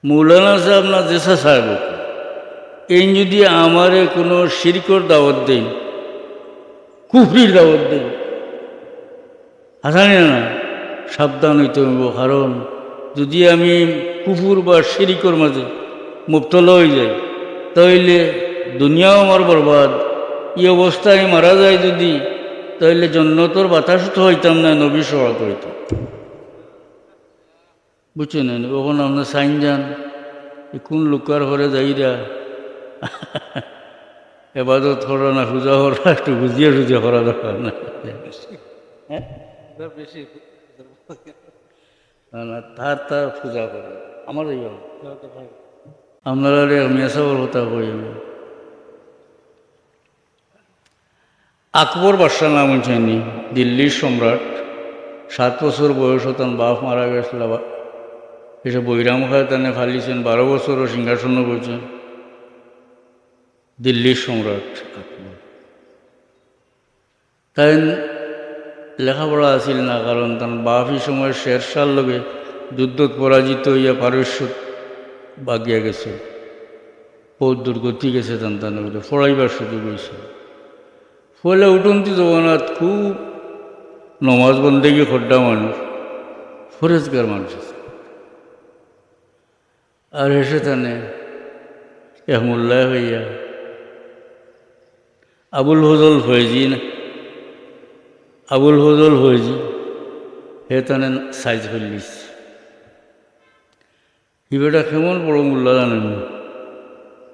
মৌলানা সাহেব না জেসা সাহেব এই যদি আমারে কোনো শিরকর দাওয়াত দেন, কুফরির দাওয়াত দেন, হাসানি না, সাবধান হইতে হইব। কারণ যদি আমি কুফুর বা শিরিকর মাঝে মুবতলা হয়ে যাই, তাইলে দুনিয়াও আমার বরবাদ। এই অবস্থায় মারা যায় যদি, তাইলে জন্নতর বাতাস তো হইতাম না, নবী সহায়ত হইতাম। বুঝছেন? ওখানে আপনার সাইন যান, কোন লোকার ঘরে যাইরা এবাদত করা না পূজা করা, একটু বুঝিয়ে টুজিয়ে করা দরকার না। না তার তার পূজা করে আমার এই আপনারা মেসাবর কথা কই। আকবর বাদশাহ নাম হচ্ছেনি, দিল্লির সম্রাট। 7 বছর বয়স তার বাপ মারা গেছিল, এসে বৈরাম খায় তানে ফালিছেন। 12 বছরও সিংহাসন বলছেন, দিল্লির সম্রাট আকবর। তাই লেখাপড়া আসিল না, কারণ তার বাপ এই সময় শেরশাহর লগে যুদ্ধত পরাজিত হইয়া পারস্য বাগিয়া গেছে, বহুত দুর্গতি গেছে। তান পড়াইবার সুযোগ হয়েছে। ফলে উঠন্তি জগন্নাথ খুব নমাজ বন্দেগি খড্ডা মানুষ, ফরেজগার মানুষ আছে। আর এসে তানে এহমুল্লাহ হইয়া আবুল ফজল ফয়েজি হে তানে সাইজ ফেলিস। হিবেটা কেমন বড় মোল্লা জানেন?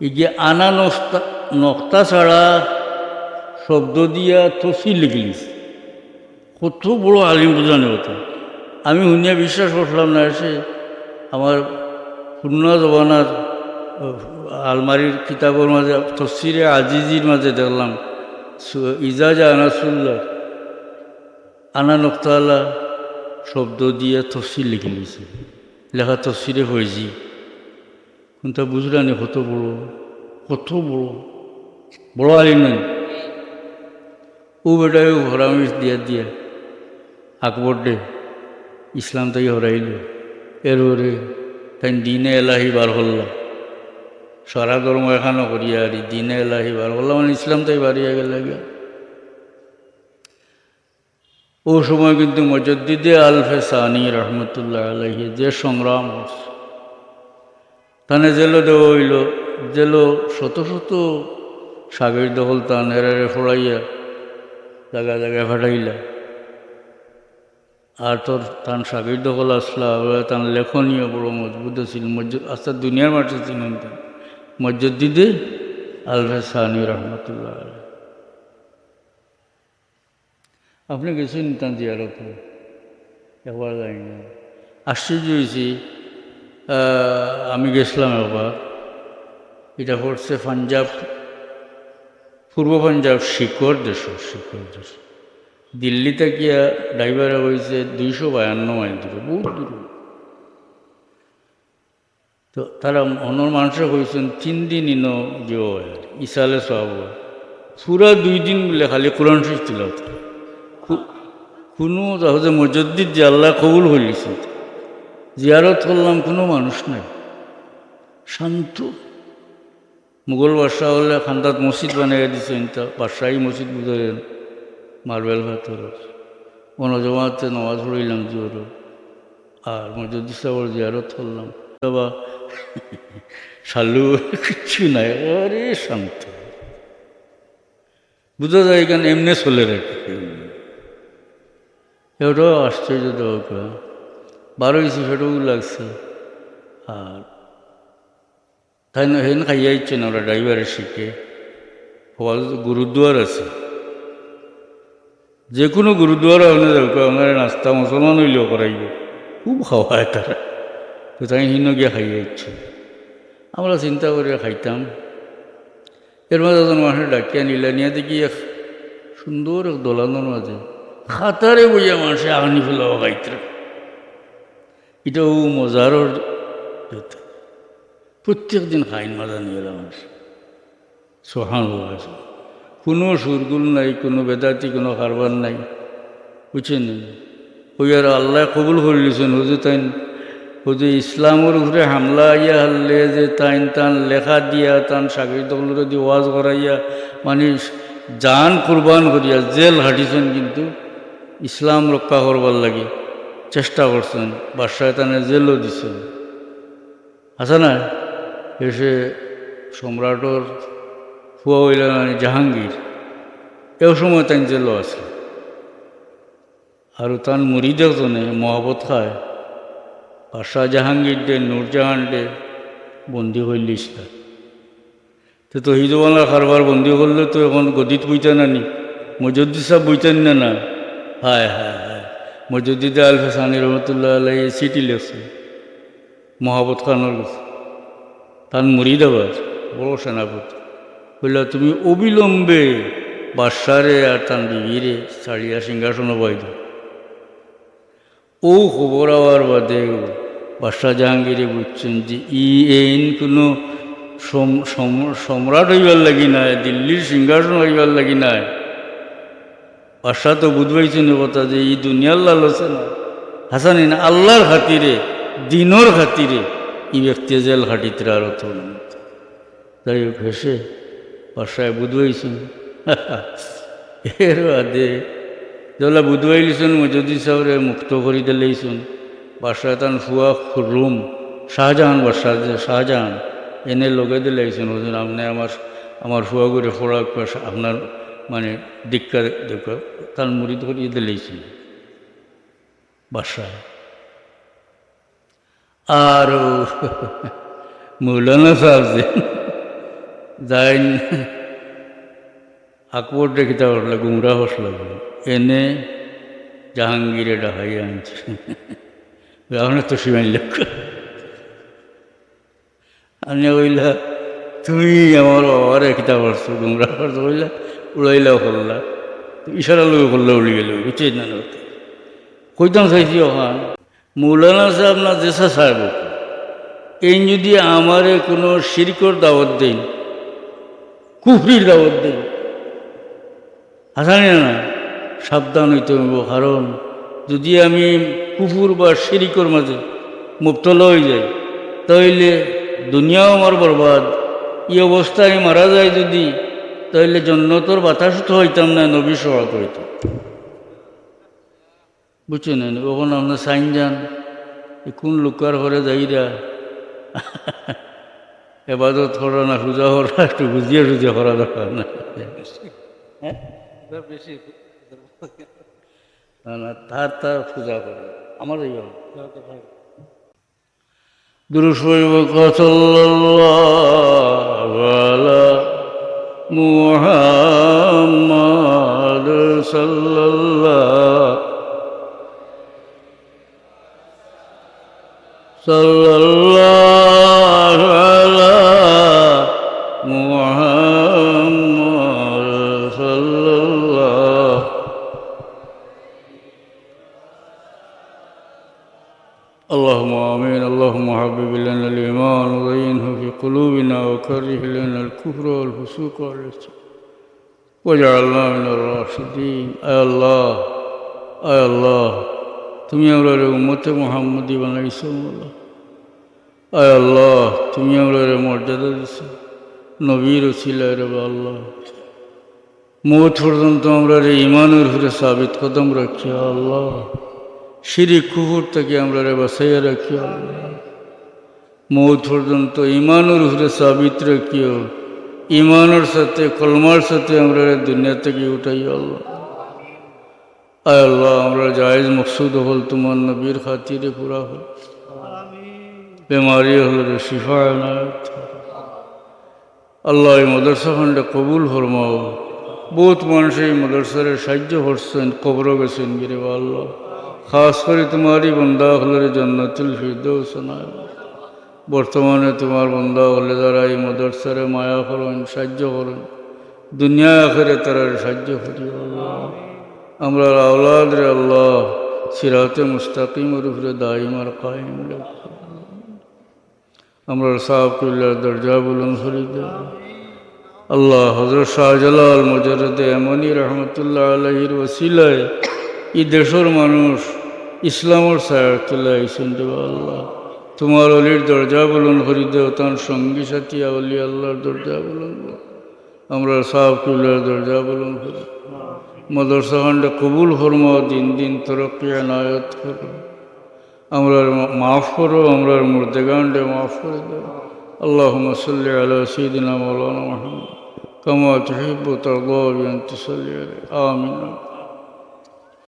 ইগে আনা নক্তা ছাড়া শব্দ দিয়া তফসিল লিখলিস। কত বড় আলিম জানে ওটা। আমি শুনিয়া বিশ্বাস করলাম না। এসে আমার পুরনো জমানার আলমারির কিতাবের মাঝে তফসিরে আজিজির মাঝে দেখলাম ইজাজা আনাসুল্লাহ আনা নক্তালা শব্দ দিয়ে তফসিল লিখে নিয়েছে। লেখা তফসিরে হয়েছি, কিন্তু বুঝলানি কত বড় আলিম নাই। ও বেটায় হরামিশ দিয়া আকবর ডে ইসলাম থেকে হরাইল। এরপরে তাই দিনে এলাহি বার হল্লা, সারা ধর্ম এখানো করিয়া আর দিনে এলাহি বার হল্লা, মানে ইসলাম তাই বাড়িয়া গেলে। ও সময় কিন্তু মুজদ্দিদে আলফে সানি রহমতুল্লাহ আলাইহি যে সংগ্রাম করছে, তানে জেলো দেওয়া হইল। জেলো শত সাগর দখল তান এরারে ফোড়াইয়া জায়গায় ফাটাইলা। আর তোর তান সাগর দখল আসলা, তার লেখনীয় বড় মজবুত ছিল। আস্তে দুনিয়ার মাঠে ছিলেন মুজদ্দিদে আলফে সানি রহমতুল্লাহ আলাইহি। আপনি গেছেন তান জিয়ারত? একবার যাই না। আশ্চর্য হয়েছি, আমি গেছিলাম একবার। এটা পড়ছে পাঞ্জাব, পূর্ব পাঞ্জাব, শিকর দেশ। দিল্লি থেকে ড্রাইভারে হয়েছে 252 মাইল দূরে, বহুত দূর। তো তারা অন্য মানুষে হয়েছেন 3 দিন ইনো যে ইসালে সব পুরা 2 দিন বলে খালি কোরআন শরীফ তিলাওয়াত। কোনো তাহলে মুজদ্দিদ যে আল্লাহ কবুল হইলিছে, জিয়ারত করলাম, কোনো মানুষ নাই, শান্ত। মুঘল বাদশাহ হলে খান্দাত মসজিদ বানিয়ে দিচ্ছেন, তা বাদশাহী মসজিদ বুঝেন, মার্বেল ভাতর। মনোজমাতে নামাজ পড়িলাম জোর, আর মুজদ্দিদ সাহেবের জিয়ারত করলাম। বাবা শালু কিচ্ছু নাই, আরে শান্ত। বুঝা যায় এখানে এমনি চলে রাখে। এটাও আশ্চর্য দরকার 12 ইঞ্চি ফেটেও লাগছে। আর তাই না হেন খাইয়া ইচ্ছেন আমরা ড্রাইভারের শিখে। গুরুদ্বার আছে, যে কোনো গুরুদ্বার আপনার দরকার, আপনার নাস্তা মুসলমান হইলেও করাইব, খুব খাওয়ায় তারা। তো তাই হিন গিয়া খাইয়া ইচ্ছে, আমরা চিন্তা করিয়া খাইতাম। এর মাঝে একজন মানুষের ডাকিয়া নিলা, নিয়ে দেখি এক সুন্দর এক দোলানোর মাঝে খাতারে বইয়া মানুষে আনি ফেলাও খাইতে। এটাও মজারও, প্রত্যেক দিন খাইন মজা নিয়ে এলাম মানুষ। সুবহানাল্লাহ। কোনো সুরগুল নাই, কোনো বেদাতি, কোনো কারবার নাই, বুঝছেন? ওই আর আল্লাহ কবুল করে দিয়েছেন। হুজুর তাই যে ইসলামের উপরে হামলা আইয়া হারলে যে তান লেখা দিয়া তান সাগরিদগুলোর দিয়ে ওয়াজ করাইয়া মানে জান কুরবান করিয়া জেল হাঁটিছেন, কিন্তু ইসলাম রক্ষা করবার লাগে চেষ্টা করছেন। বাদশাহ তানে জেলও দিছেন, আছে না? এসে সম্রাটর ফুয়া হইল জাহাঙ্গীর, এও সময় তাই জেলও আছে। আর তান মুরিদের জনে মহাবত খায় বাদশাহ জাহাঙ্গীর দে নূরজাহান দে বন্দি হইলিস না। তো হিজওয়ালা কারবার বন্দি করলে তো এখন গদিত বইতেন নানি, মজুদ্দিদ সাহেব বইতেন না না? হায় হায় হায়, মজুদ্দিদ আল হাসানি রহমতুল্লাহ আলাই চিঠি লেখছে মহাবত খানোর কাছে, তার মুরিদ আবার বড় সেনাপতি, বললা তুমি অবিলম্বে বাদশারে আর তার বিবিরে ছাড়িয়া সিংহাসন বাইদ। ও খবর আওয়ার বাদে বাদশাহ জাহাঙ্গীরে বুঝছেন যে এইন কোনো সম্রাট হইবার লাগি নাই, দিল্লির সিংহাসন হইবার লাগি নাই। বাদশাহ তো বুঝবাইছেন কথা যে এই দুনিয়ার লালছে না, হাসানি না, আল্লাহর খাতিরে দিনর খাতিরে এই ব্যক্তি জেল খাটিতে আর অত যাই হোক হেসে বাদশাহ বুঝবাইছেন। এর বাদে যেগুলা বুধবাইলিছুন মজুদ্দিদ সাহেবরে মুক্ত করি দিলেইছুন। বাদশাহ তান ফুয়া খুররুম শাহজাহান, বাদশাহ শাহজাহান এনে লগে দিলেইছুন, হুজুর আপনি আমার ফুয়া করে ফোড়া আপনার মানে দীক্ষা দেখা তার মুরিদ করিয়ে দিলেইছুন বাদশাহ। আর মৌলানা সাহেব যে যাইন আকবর দেখিতে পারলে গুমরা হসল এনে জাহাঙ্গীরে ডাহাইয়া আনছে। আপনার তো সীমাই লক্ষ্য আমি বললা তুমি আমার বাবার কিতা পারছো, গুমরা পারছো বললা, উড়াইলাও করলা, ইশারা লোক করলে উড়ি গেল, বুঝছেন না? কইতাম চাইছি ওখান মৌলানা সাহেব না জেসা সাহেব এই যদি আমারে কোনো শিরকর দাওয়াত দেন, কুফরির দাওয়াত দেন, হাসানি না, সাবধান হইতে হইব। কারণ যদি আমি কুফুর বা শিরিকর মাঝে মুবতলা হয়ে যাই তাইলে দুনিয়াও আমার বরবাদ। এই অবস্থায় মারা যায় যদি, তাইলে জন্নতর বাতাস তো হইতাম না, নবী সহায়তা হইতাম। বুঝছেন? ওখানে আপনার সাইন যান কোন লোকার ঘরে যাইরা এবাদত করা না পূজা করা একটু বুঝিয়ে টুজিয়ে করা দরকার না। হ্যাঁ বেশি না, তার পূজা করে আমার এই দুরূদ শরীফ সাল্লাল্লাহু আলা মুহাম্মাদ সাল্লাল্লাহু আলা মুহাম্মাদ সাল্লাল্লাহু। اللهم آمين. اللهم حبب إلينا الإيمان وزينه في قلوبنا وكره إلينا الكفر والفسوق والعصيان واجعلنا من الراشدين. أي الله أي الله তুমি আমরা উম্মতে মুহাম্মদী বানাইছো আল্লাহ। আয় আল্লাহ তুমি আমরা মর্যাদা দিছো নবীর ওসিলায় রে আল্লাহ। মৌত পর্যন্ত আমরা ইমানের উপরে সাবিত কদম রাখিয়া আল্লাহ। শিরিক কুফর থেকে আমরা বাঁচাইয়া রাখিও আল্লাহ। মৌত পর্যন্ত ইমানের উপরে সাবিত রাখিও, ইমানের সাথে কলমার সাথে আমরা দুনিয়া থেকে উঠাইও আল্লাহ। আয় আল্লাহ আমরা জায়েজ মকসুদ হল তোমার নবীর খাতিরে পুরা হল, বেমারি হল রে শিফা এনায়েত আল্লাহ। এই মাদ্রাসা খন্ডে কবুল ফরমাও। বহুত মানুষ এই মাদ্রাসার সাহায্য করছেন, কবর গেছেন গিরে আল্লাহ। খাস করে তোমারই বন্দা হলের জান্নাতুল ফিরদৌস নায়। বর্তমানে তোমার বন্দা হলে যারা এই মাদ্রাসারে মায়া করেন, সাহায্য করেন, দুনিয়া আখেরে তারা সাহায্য করি আল্লাহ। আমরা আওলাদ রে আল্লাহ সিরাতে মুস্তাকিমের উপরে দাইম আর কায়েম রাখ। আমরা সাহেব কুল্লার দরজা বুলন্দ করে দে আল্লাহ। হযরত শাহজালাল মুজাররদে এমনি রহমতুল্লাহ আলাইহির ওসিলায় এই দেশের মানুষ ইসলামের ছায়া তুলে আইসেন দেব আল্লাহ। তোমার অলির দরজা বলুন হরি দেবতার সঙ্গী সাথী অলি আল্লাহর দরজা বলুন আমরা সাহাব কিবলার দরজা বলুন হরি মাদ্রাসা খান্ডে কবুল ফরমাও দিন দিন তরক্কি এনায়ত করো আমরা মাফ করো আমরা মুর্দেগান্ডে মাফ করে দাও আল্লাহুম্মা সাল্লি আলা সাইয়্যিদিনা মাওলানা মুহাম্মদ কামা তুহিব্বু তারদা ওয়া আনতা সাল্লি আলাইহি আমিন